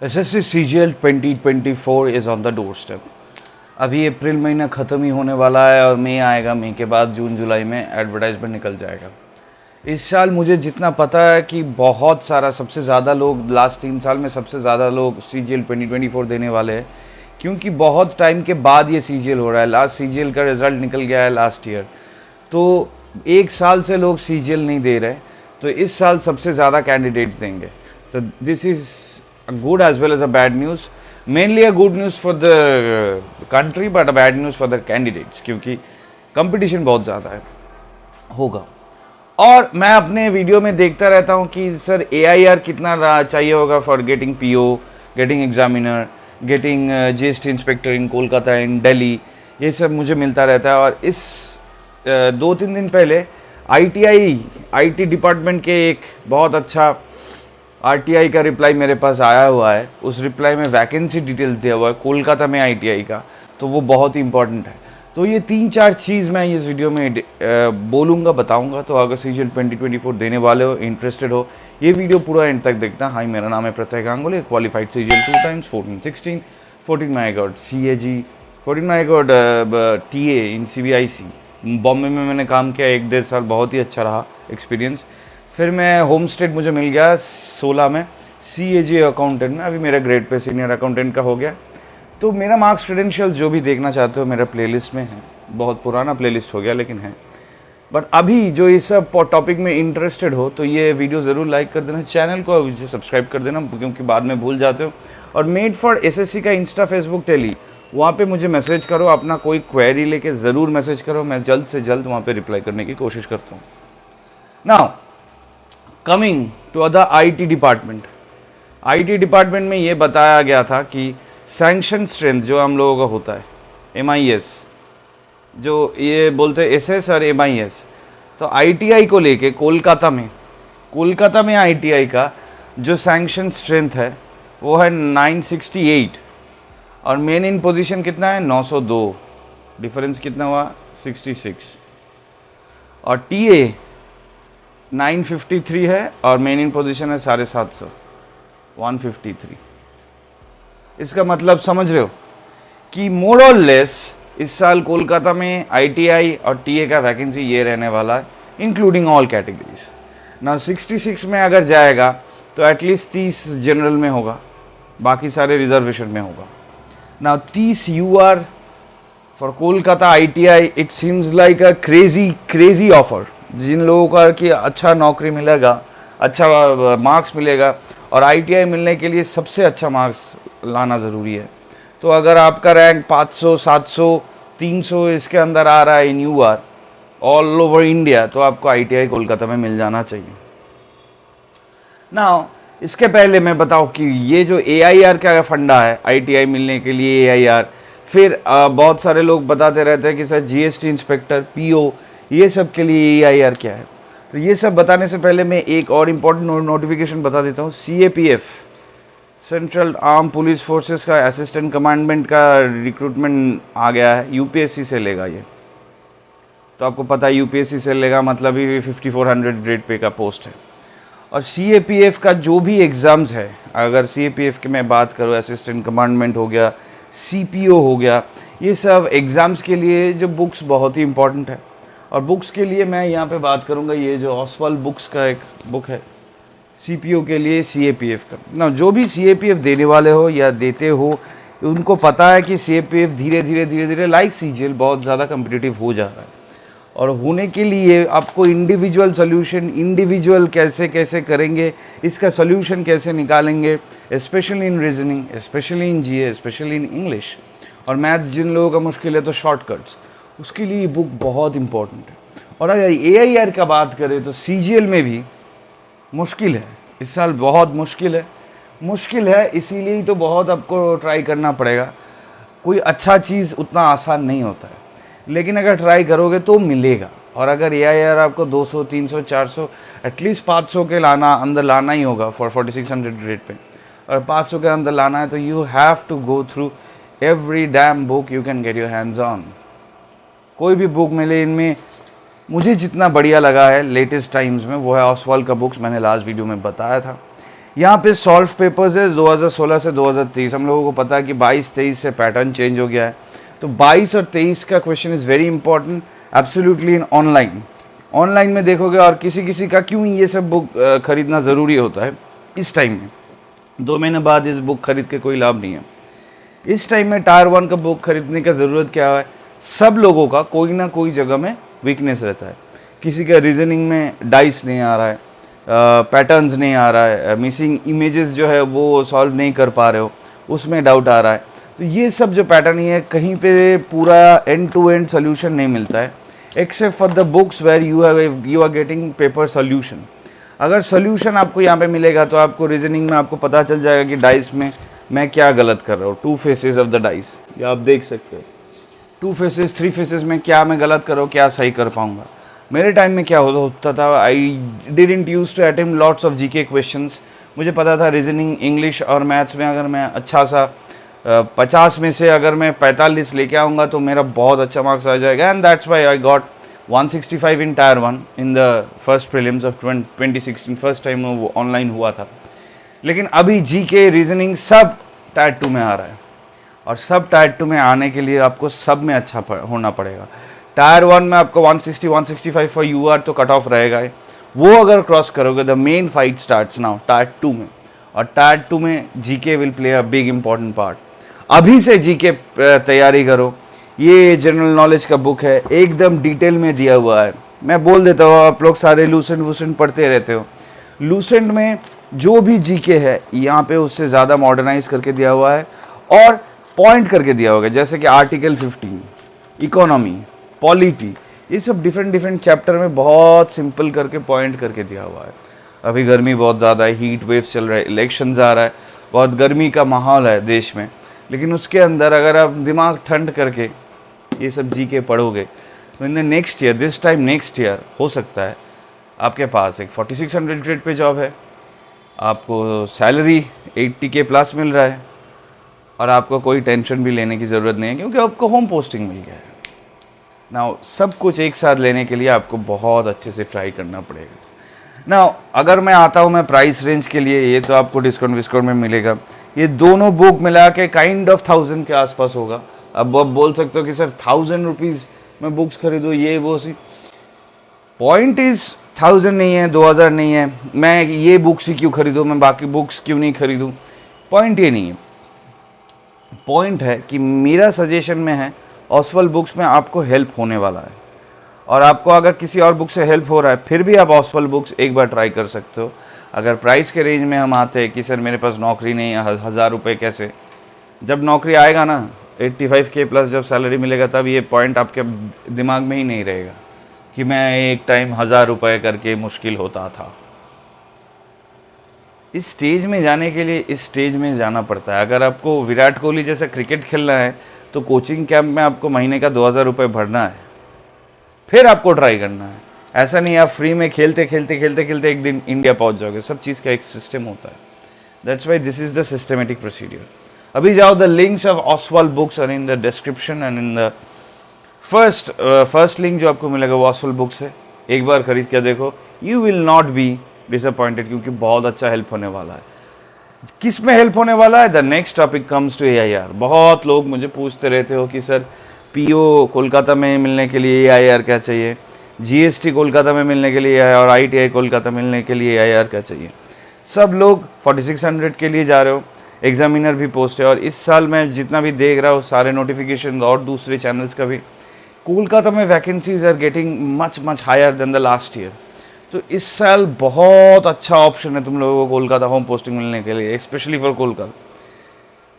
SSC CGL 2024 is on the door step. अभी अप्रैल महीना ख़त्म ही होने वाला है और मई आएगा। मई के बाद जून जुलाई में एडवर्टाइजमेंट निकल जाएगा। इस साल मुझे जितना पता है कि बहुत सारा, सबसे ज़्यादा लोग लास्ट 3 साल में सबसे ज़्यादा लोग सीजीएल 2024 देने वाले हैं, क्योंकि बहुत टाइम के बाद ये सीजीएल हो रहा है। लास्ट सीजीएल का रिज़ल्ट निकल गया है लास्ट ईयर, तो 1 साल से लोग सीजीएल नहीं दे रहे, तो इस साल सबसे ज़्यादा कैंडिडेट्स देंगे। तो this is a good as well as a bad news, mainly a good news for the country but a bad news for the candidates, क्योंकि कंपटीशन बहुत ज़्यादा है होगा। और मैं अपने वीडियो में देखता रहता हूँ कि सर AIR कितना चाहिए होगा for getting PO, getting examiner, getting GST inspector in Kolkata, in Delhi, ये सब मुझे मिलता रहता है। और इस 2-3 दिन पहले IT डिपार्टमेंट के एक बहुत अच्छा RTI का रिप्लाई मेरे पास आया हुआ है। उस रिप्लाई में वैकेंसी डिटेल्स दिया हुआ है कोलकाता में ITI का, तो वो बहुत ही इंपॉर्टेंट है। तो ये 3-4 चीज़ मैं इस वीडियो में बोलूँगा, बताऊँगा। तो अगर सीजीएल 2024 देने वाले हो, इंटरेस्टेड हो, ये वीडियो पूरा एंड तक देखना। हाय, मेरा नाम है Pratyay Ganguly, qualified CGL 2 times, 14-16, 14 में आई गॉट CAG, 14 में I got TA in CBIC। Bombay में मैंने काम किया 1-1.5 साल, बहुत ही अच्छा रहा एक्सपीरियंस। फिर मैं होम स्टेट मुझे मिल गया 16 में CAG अकाउंटेंट में। अभी मेरा ग्रेड पे सीनियर अकाउंटेंट का हो गया। तो मेरा मार्क्स क्रेडेंशियल्स जो भी देखना चाहते हो मेरा प्लेलिस्ट में है। बहुत पुराना प्लेलिस्ट हो गया लेकिन है। बट अभी जो ये सब टॉपिक में इंटरेस्टेड हो तो ये वीडियो ज़रूर लाइक कर देना, चैनल को अभी से सब्सक्राइब कर देना, क्योंकि बाद में भूल जाते हो। और मेड फॉर SSC का इंस्टा, फेसबुक, टेली, वहाँ पे मुझे मैसेज करो, अपना कोई क्वेरी लेके ज़रूर मैसेज करो। मैं जल्द से जल्द वहाँ पे रिप्लाई करने की कोशिश करता हूँ। Now coming to other IT department. IT department में ये बताया गया था कि सैंक्शन स्ट्रेंथ जो हम लोगों का होता है, MIS, जो ये बोलते हैं SS और MIS, तो ITI को लेके कोलकाता में ITI का जो सैंक्शन स्ट्रेंथ है वो है 968 और मेन इन पोजीशन कितना है 902। डिफरेंस कितना हुआ 66। और TA 953 है और मेन इन पोजीशन है 750, 153। इसका मतलब समझ रहे हो कि मोर और लेस इस साल कोलकाता में ITI और TA का वैकेंसी ये रहने वाला है, इंक्लूडिंग ऑल कैटेगरीज ना। 66 में अगर जाएगा तो एटलीस्ट 30 जनरल में होगा, बाकी सारे रिजर्वेशन में होगा ना। 30 UR for Kolkata ITI, it seems like a crazy offer. जिन लोगों का कि अच्छा नौकरी मिलेगा, अच्छा मार्क्स मिलेगा, और ITI मिलने के लिए सबसे अच्छा मार्क्स लाना ज़रूरी है। तो अगर आपका रैंक 500, 700, 300 इसके अंदर आ रहा है इन UR ऑल ओवर इंडिया, तो आपको ITI कोलकाता में मिल जाना चाहिए। नाउ इसके पहले मैं बताऊँ कि ये जो AIR का फंडा है ITI मिलने के लिए AIR, फिर बहुत सारे लोग बताते रहते हैं कि सर GST इंस्पेक्टर, PO, ये सब के लिए AIR क्या है। तो ये सब बताने से पहले मैं एक और इम्पॉर्टेंट नोटिफिकेशन बता देता हूँ। CAPF, central arm police forces का असिस्टेंट कमांडेंट का रिक्रूटमेंट आ गया है। UPSC से लेगा ये, तो आपको पता है UPSC से लेगा मतलब ही 5400 ग्रेड पे का पोस्ट है। और CAPF का जो भी एग्ज़ाम्स है, अगर CAPF की मैं बात करूँ, असिस्टेंट कमांडेंट हो गया, CPO हो गया, ये सब एग्ज़ाम्स के लिए जो बुक्स बहुत ही इंपॉर्टेंट है। और बुक्स के लिए मैं यहाँ पे बात करूँगा, ये जो ऑसवाल्ड बुक्स का एक बुक है CPO के लिए, CAPF का ना। जो भी CAPF देने वाले हो या देते हो, उनको पता है कि CAPF धीरे धीरे लाइक CGL बहुत ज़्यादा कम्पिटिटिव हो जा रहा है। और होने के लिए आपको इंडिविजुअल सोल्यूशन, इंडिविजुअल कैसे करेंगे, इसका सोल्यूशन कैसे निकालेंगे, specially in reasoning, specially in GA, specially in English और मैथ्स, जिन लोगों का मुश्किल है तो शॉर्टकट्स, उसके लिए बुक बहुत इंपॉर्टेंट है। और अगर AIR का बात करें तो CGL में भी मुश्किल है, इस साल बहुत मुश्किल है, इसीलिए ही तो बहुत आपको ट्राई करना पड़ेगा। कोई अच्छा चीज़ उतना आसान नहीं होता है, लेकिन अगर ट्राई करोगे तो मिलेगा। और अगर AIR आपको 200, 300, 400, एटलीस्ट 500 के अंदर लाना ही होगा फॉर 4600 ग्रेड पे, और 500 के अंदर लाना है तो you have to go through every damn book you can get your hands on. कोई भी बुक मिले, इनमें मुझे जितना बढ़िया लगा है लेटेस्ट टाइम्स में वो है ऑसवाल्ड का बुक्स, मैंने लास्ट वीडियो में बताया था। यहाँ पे सॉल्व पेपर्स है 2016 से 2023। हम लोगों को पता है कि 22-23 से पैटर्न चेंज हो गया है, तो 22 और 23 का question is very important absolutely in online में देखोगे। और किसी किसी का क्यों ये सब बुक खरीदना ज़रूरी होता है इस टाइम में, 2 महीने बाद इस बुक खरीद के कोई लाभ नहीं है। इस टाइम में टायर 1 का बुक खरीदने का ज़रूरत क्या है, सब लोगों का कोई ना कोई जगह में वीकनेस रहता है। किसी का रीजनिंग में डाइस नहीं आ रहा है, पैटर्न्स नहीं आ रहा है, मिसिंग इमेजेस जो है वो सॉल्व नहीं कर पा रहे हो, उसमें डाउट आ रहा है। तो ये सब जो पैटर्न है कहीं पे पूरा एंड टू एंड सोल्यूशन नहीं मिलता है, except for the books where you are getting paper solution. अगर सोल्यूशन आपको यहाँ पे मिलेगा तो आपको रीजनिंग में आपको पता चल जाएगा कि डाइस में मैं क्या गलत कर रहा हूँ। 2 फेसेस ऑफ द डाइस, ये आप देख सकते हो, 2 फेसेस 3 फेसेस में क्या मैं गलत कर रहा हूँ, क्या सही कर पाऊँगा। मेरे टाइम में क्या होता था, I didn't use to attempt lots of GK questions. मुझे पता था रीजनिंग, इंग्लिश और मैथ्स में अगर मैं अच्छा सा 50 में से अगर मैं 45 लेके आऊँगा तो मेरा बहुत अच्छा मार्क्स आ जाएगा। And that's why I got 165 in tyre 1 in the first prelims of 2016, first time वो ऑनलाइन हुआ था। लेकिन अभी जीके, रीजनिंग सब टायर 2 में आ रहा है, और सब टायर 2 में आने के लिए आपको सब में अच्छा होना पड़ेगा। टायर 1 में आपको 160-165 फॉर यूआर तो कट ऑफ रहेगा ही। वो अगर क्रॉस करोगे the main fight starts now tyre 2 में, और टायर 2 में GK will play a big important part. अभी से जीके तैयारी करो। ये जनरल नॉलेज का बुक है, एकदम डिटेल में दिया हुआ है। मैं बोल देता हूँ, आप लोग सारे लूसेंट वूसेंट पढ़ते रहते हो, लूसेंट में जो भी जीके है यहाँ पे उससे ज़्यादा मॉडर्नाइज करके दिया हुआ है और पॉइंट करके दिया होगा। जैसे कि आर्टिकल 15, इकोनॉमी, पॉलिटी, ये सब डिफरेंट चैप्टर में बहुत सिंपल करके पॉइंट करके दिया हुआ है। अभी गर्मी बहुत ज़्यादा है, हीट वेव चल रहा है, इलेक्शंस आ रहा है, बहुत गर्मी का माहौल है देश में, लेकिन उसके अंदर अगर आप दिमाग ठंड करके ये सब जीके पढ़ोगे तो इन the next year, this time next year हो सकता है आपके पास एक 4600 ग्रेड पे जॉब है, आपको सैलरी 80K प्लस मिल रहा है, और आपको कोई टेंशन भी लेने की ज़रूरत नहीं है क्योंकि आपको होम पोस्टिंग मिल गया है। नाउ सब कुछ एक साथ लेने के लिए आपको बहुत अच्छे से ट्राई करना पड़ेगा। नाउ अगर मैं आता हूँ मैं प्राइस रेंज के लिए, ये तो आपको डिस्काउंट विस्काउंट में मिलेगा। ये दोनों बुक मिला के काइंड ऑफ 1000 के आसपास होगा। अब आप बोल सकते हो कि सर 1000 रुपीज़ में बुक्स खरीदो, ये वो सी। पॉइंट इज़ 1000 नहीं है, 2000 नहीं है, मैं ये बुक्स ही क्यों खरीदूँ, मैं बाकी बुक्स क्यों नहीं खरीदूँ। पॉइंट ये नहीं है, पॉइंट है कि मेरा सजेशन में है ऑसवाल्ड बुक्स में आपको हेल्प होने वाला है, और आपको अगर किसी और बुक से हेल्प हो रहा है फिर भी आप ऑसवाल्ड बुक्स एक बार ट्राई कर सकते हो। अगर प्राइस के रेंज में हम आते हैं कि सर मेरे पास नौकरी नहीं है, 1000 रुपये कैसे, जब नौकरी आएगा ना 85K प्लस जब सैलरी मिलेगा तब ये पॉइंट आपके दिमाग में ही नहीं रहेगा कि मैं एक टाइम 1000 रुपये करके मुश्किल होता था। इस स्टेज में जाने के लिए इस स्टेज में जाना पड़ता है। अगर आपको विराट कोहली जैसा क्रिकेट खेलना है तो कोचिंग कैंप में आपको महीने का 2000 रुपये भरना है, फिर आपको ट्राई करना है। ऐसा नहीं आप फ्री में खेलते एक दिन इंडिया पहुंच जाओगे। सब चीज़ का एक सिस्टम होता है। That's why this is the systematic procedure. अभी जाओ, the links of Oswaal books are in the description and in the first link जो आपको मिलेगा वो ऑसवाल्ड बुक्स है। एक बार खरीद के देखो, you will not be disappointed, क्योंकि बहुत अच्छा हेल्प होने वाला है। किस में हेल्प होने वाला है? The next topic comes to AIR। बहुत लोग मुझे पूछते रहते हो कि सर PO कोलकाता में मिलने के लिए AIR क्या चाहिए, GST कोलकाता में मिलने के लिए और ITI कोलकाता मिलने के लिए AIR क्या चाहिए। सब लोग 4600 के लिए जा रहे हो, एग्जामिनर भी पोस्ट है। और इस साल मैं जितना भी देख रहा हूँ सारे नोटिफिकेशन और दूसरे चैनल्स का भी, कोलकाता में vacancies are getting much higher than the last year. तो इस साल बहुत अच्छा ऑप्शन है तुम लोगों को कोलकाता होम पोस्टिंग मिलने के लिए, स्पेशली फॉर कोलकाता।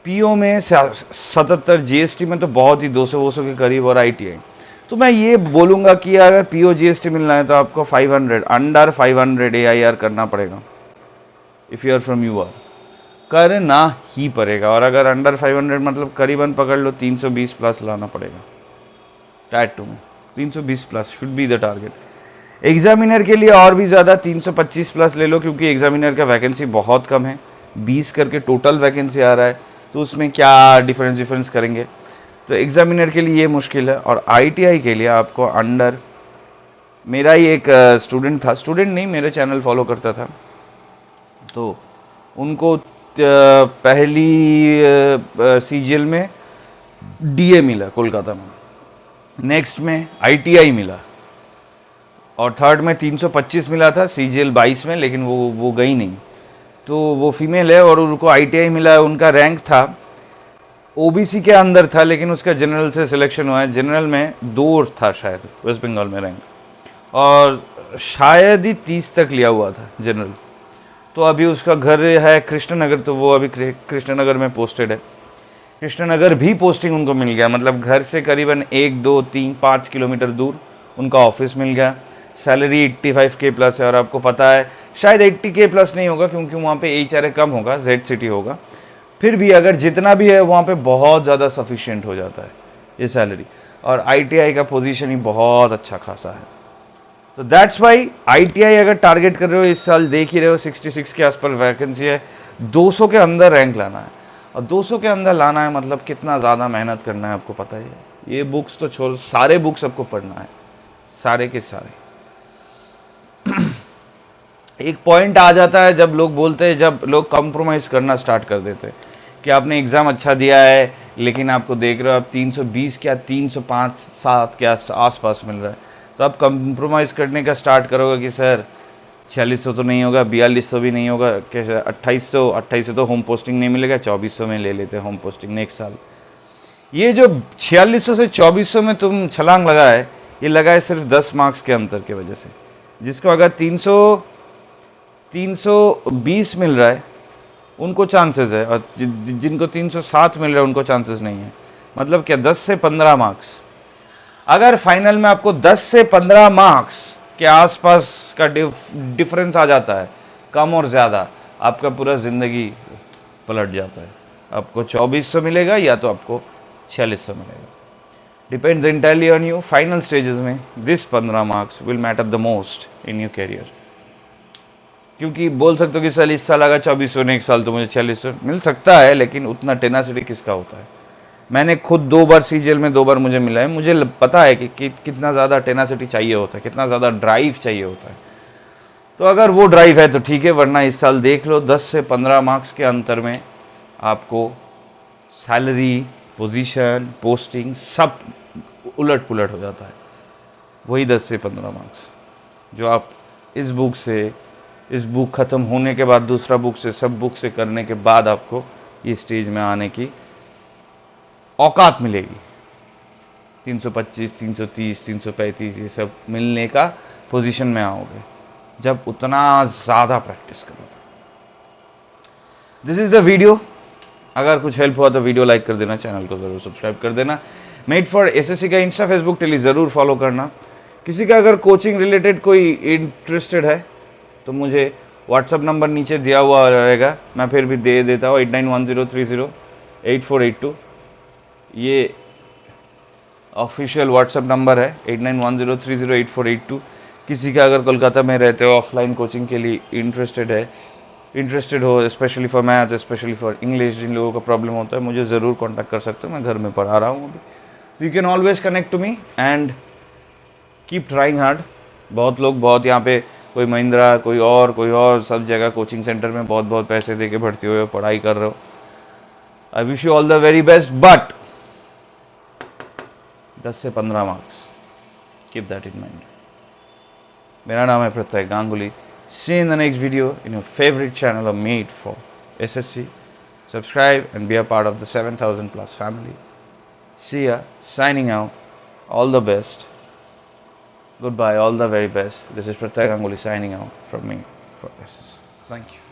PO में 77, GST में तो बहुत ही 200 के करीब, और ITI। तो मैं ये बोलूँगा कि अगर PO GST मिलना है तो आपको 500, अंडर 500 AIR करना पड़ेगा। If you are from UR करना ही पड़ेगा। और अगर अंडर 500 मतलब करीबन पकड़ लो 320 प्लस लाना पड़ेगा। टायर 2 में 320 plus should be the target. Examiner के लिए और भी ज़्यादा 325 प्लस ले लो, क्योंकि एग्जामिनर का वैकेंसी बहुत कम है, 20 करके टोटल वैकेंसी आ रहा है। तो उसमें क्या डिफरेंस करेंगे, तो एग्जामिनर के लिए ये मुश्किल है। और ITI के लिए आपको अंडर, मेरा ही एक स्टूडेंट था, स्टूडेंट नहीं मेरे चैनल फॉलो करता था, तो उनको पहली सीजीएल में डीए मिला कोलकाता में, नेक्स्ट में आईटीआई मिला, और थर्ड में 325 मिला था सीजीएल 22 में, लेकिन वो गई नहीं, तो वो फीमेल है और उनको आईटीआई मिला है। उनका रैंक था ओबीसी के अंदर था, लेकिन उसका जनरल से सिलेक्शन हुआ है। जनरल में 2 था शायद वेस्ट बंगाल में रैंक, और शायद ही 30 तक लिया हुआ था जनरल। तो अभी उसका घर है कृष्णनगर, तो वो अभी कृष्णनगर में पोस्टेड है। कृष्णनगर भी पोस्टिंग उनको मिल गया, मतलब घर से करीबन 1, 2, 3, 5 किलोमीटर दूर उनका ऑफिस मिल गया। सैलरी 85K प्लस है, और आपको पता है शायद 80K प्लस नहीं होगा, क्योंकि वहाँ पे HRA कम होगा, जेड सिटी होगा। फिर भी अगर जितना भी है वहाँ पे बहुत ज़्यादा सफिशिएंट हो जाता है ये सैलरी, और आईटीआई का पोजीशन ही बहुत अच्छा खासा है। तो दैट्स वाई आईटीआई अगर टारगेट कर रहे हो, इस साल देख ही रहे हो 66 के आसपास वैकेंसी है, 200 के अंदर रैंक लाना है। और 200 के अंदर लाना है मतलब कितना ज़्यादा मेहनत करना है आपको पता ही है। ये बुक्स तो छोड़, सारे बुक्स आपको पढ़ना है, सारे के सारे। एक पॉइंट आ जाता है जब लोग बोलते हैं, जब लोग कॉम्प्रोमाइज़ करना स्टार्ट कर देते हैं कि आपने एग्ज़ाम अच्छा दिया है, लेकिन आपको देख रहे हो आप 320 क्या 305-7 के आसपास मिल रहा है, तो आप कॉम्प्रोमाइज़ करने का स्टार्ट करोगे कि सर 4600 तो नहीं होगा, 4200 भी नहीं होगा, कैसे 2800 तो होम पोस्टिंग नहीं मिलेगा, 2400 में ले लेते हैं होम पोस्टिंग नेक्स्ट साल। ये जो 4600 से 2400 में तुम छलांग लगा है, ये लगा है सिर्फ 10 मार्क्स के अंतर की वजह से। जिसको अगर 320 मिल रहा है उनको चांसेस है, और जिनको 307 मिल रहा है उनको चांसेस नहीं है। मतलब क्या 10 से 15 मार्क्स, अगर फाइनल में आपको 10 से 15 मार्क्स के आसपास का डिफरेंस आ जाता है, कम और ज़्यादा, आपका पूरा ज़िंदगी पलट जाता है। आपको 2400 मिलेगा या तो आपको 4600 मिलेगा, depends entirely on you. Final stages में this 15 marks will matter the most in your career. क्योंकि बोल सकते हो कि सर इस साल अगर 2400 ने, एक साल तो मुझे 4600 मिल सकता है, लेकिन उतना टेनासिटी किसका होता है। मैंने खुद 2 बार सीजीएल में 2 बार मुझे मिला है, मुझे पता है कि कितना ज़्यादा टेनासिटी चाहिए होता है, कितना ज़्यादा ड्राइव चाहिए होता है। तो अगर वो ड्राइव है तो ठीक है, वरना इस साल देख लो 10 से 15 मार्क्स के अंतर में आपको सैलरी, पोजीशन, पोस्टिंग सब उलट पुलट हो जाता है। वही 10 से 15 मार्क्स जो आप इस बुक से, इस बुक ख़त्म होने के बाद दूसरा बुक से, सब बुक से करने के बाद आपको ये स्टेज में आने की औकात मिलेगी। 325, 330, 335 ये सब मिलने का पोजीशन में आओगे जब उतना ज़्यादा प्रैक्टिस करोगे। This is the video. अगर कुछ हेल्प हुआ तो वीडियो लाइक कर देना, चैनल को ज़रूर सब्सक्राइब कर देना। मेड फॉर एसएससी का इंस्टा, फेसबुक, टेली ज़रूर फॉलो करना। किसी का अगर कोचिंग रिलेटेड कोई इंटरेस्टेड है तो मुझे व्हाट्सअप नंबर नीचे दिया हुआ रहेगा, मैं फिर भी दे देता हूँ 8910308482। ये ऑफिशियल व्हाट्सअप नंबर है 8910308482। किसी का अगर कोलकाता में रहते हो, ऑफलाइन कोचिंग के लिए इंटरेस्टेड हो, specially for math, specially for English, जिन लोगों का प्रॉब्लम होता है, मुझे ज़रूर कॉन्टैक्ट कर सकते हो। मैं घर में पढ़ा रहा हूँ अभी, तो you can always connect to me and keep trying hard. बहुत लोग, बहुत यहाँ पे कोई महिंद्रा, कोई और सब जगह कोचिंग सेंटर में बहुत पैसे दे के भर्ती हुए हो, पढ़ाई कर रहे हो। I wish you all the very best, but 10 से 15 marks, keep that in mind. मेरा नाम है Pratyay Ganguly. See in the next video in your favourite channel made for SSC. Subscribe and be a part of the 7,000 plus family. See ya, signing out. All the best. Goodbye, all the very best. This is Pratyek Ganguly signing out from me for SSC. Thank you.